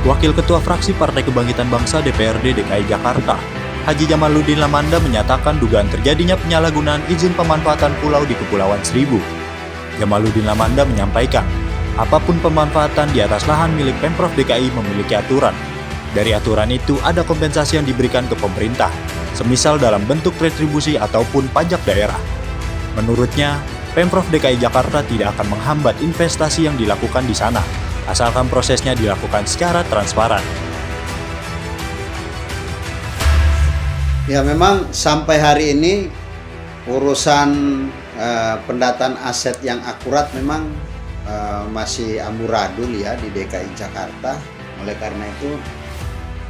Wakil Ketua Fraksi Partai Kebangkitan Bangsa DPRD DKI Jakarta, Haji Jamaluddin Lamanda menyatakan dugaan terjadinya penyalahgunaan izin pemanfaatan pulau di Kepulauan Seribu. Jamaluddin Lamanda menyampaikan, apapun pemanfaatan di atas lahan milik Pemprov DKI memiliki aturan. Dari aturan itu ada kompensasi yang diberikan ke pemerintah, semisal dalam bentuk retribusi ataupun pajak daerah. Menurutnya, Pemprov DKI Jakarta tidak akan menghambat investasi yang dilakukan di sana, asalkan prosesnya dilakukan secara transparan. Ya, memang sampai hari ini urusan pendataan aset yang akurat memang masih amburadul ya di DKI Jakarta. Oleh karena itu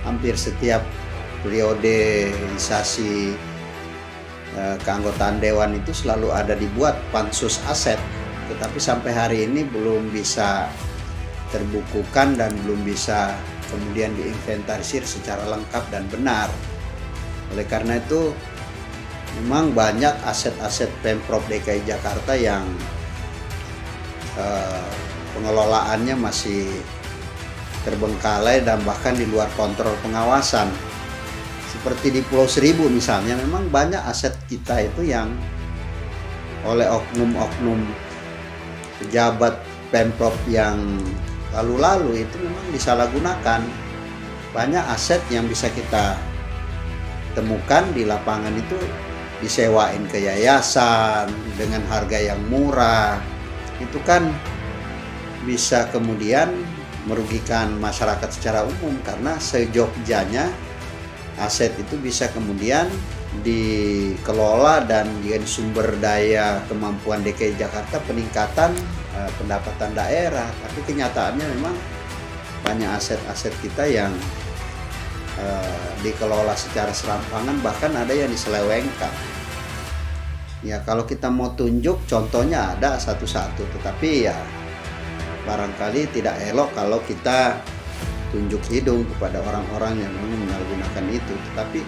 hampir setiap periodisasi keanggotaan dewan itu selalu ada dibuat pansus aset, tetapi sampai hari ini belum bisa terbukukan dan belum bisa kemudian diinventarisir secara lengkap dan benar. Oleh karena itu memang banyak aset-aset Pemprov DKI Jakarta yang pengelolaannya masih terbengkalai dan bahkan di luar kontrol pengawasan. Seperti di Pulau Seribu misalnya, memang banyak aset kita itu yang oleh oknum-oknum pejabat Pemprov yang lalu-lalu itu memang disalahgunakan. Banyak aset yang bisa kita temukan di lapangan itu disewain ke yayasan dengan harga yang murah. Itu kan bisa kemudian merugikan masyarakat secara umum, karena sejogjanya aset itu bisa kemudian dikelola dan jadi sumber daya kemampuan DKI Jakarta peningkatan pendapatan daerah. Tapi kenyataannya memang banyak aset-aset kita yang dikelola secara serampangan, bahkan ada yang diselewengkan. Ya, kalau kita mau tunjuk contohnya ada satu-satu, tetapi ya barangkali tidak elok kalau kita tunjuk hidung kepada orang-orang yang memang menyalahgunakan itu. Tetapi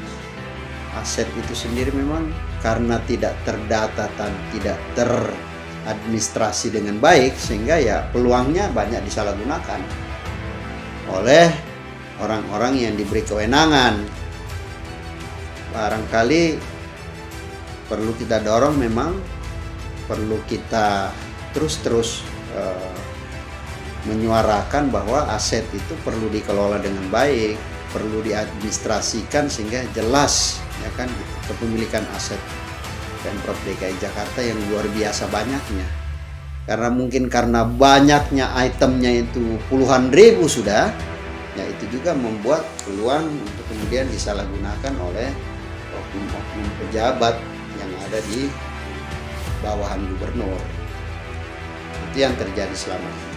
aset itu sendiri memang karena tidak terdata dan tidak teradministrasi dengan baik, sehingga ya peluangnya banyak disalahgunakan oleh orang-orang yang diberi kewenangan. Barangkali perlu kita dorong, memang perlu kita terus menyuarakan bahwa aset itu perlu dikelola dengan baik, perlu diadministrasikan sehingga jelas ya kan kepemilikan aset Pemprov DKI Jakarta yang luar biasa banyaknya. Karena mungkin karena banyaknya itemnya itu puluhan ribu sudah, ya itu juga membuat peluang untuk kemudian disalahgunakan oleh oknum-oknum pejabat yang ada di bawahan gubernur. Itu yang terjadi selama ini.